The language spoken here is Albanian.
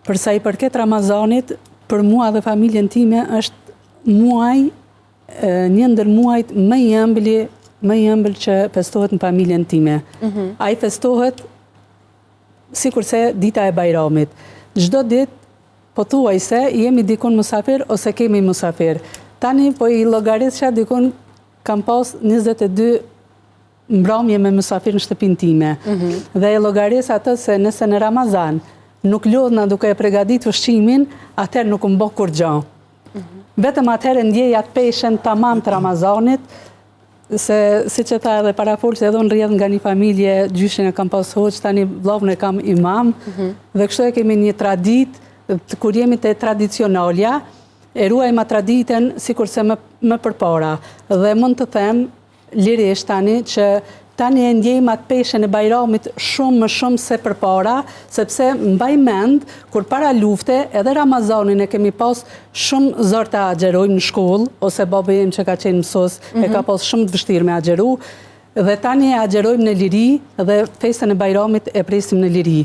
Për sa i përket Ramazanit, për mua dhe familjen time është muaj, një ndër muajt më i ëmbël që festohet në familjen time. Ai festohet sikurse dita e Bajramit. Çdo ditë pothuajse jemi dikun musafir ose kemi musafir. Tani po i llogarisja dikun kam pas 22 mbrëmje me musafir në shtëpinë time. Dhe e llogaris atë se nëse në Ramazan nuk lodhna duke e përgatitur ushqimin, atëherë nuk më bë kur gjë. Vetëm atëherë ndjej atë peshen tamam të Ramazanit, se siç e tha edhe parafolsi edhe unë rrjedh nga një familje, gjyshin e kam pas hoç, tani vllahun e kam imam, dhe kështu e kemi një traditë kur jemi te tradicionalja, e ruajmë traditën sikurse më përpara. Dhe mund të them lirisht tani që tani e ndjejmë atë peshen e Bajramit shumë më shumë se përpara, sepse mbaj mend kur para lufte edhe Ramazanin e kemi pas shumë zor të agjerojmë në shkollë, ose babai im që ka qenë mësues e ka pas shumë të vështirë me agjeru, dhe tani e agjerojmë në liri dhe festën e Bajramit e presim në liri.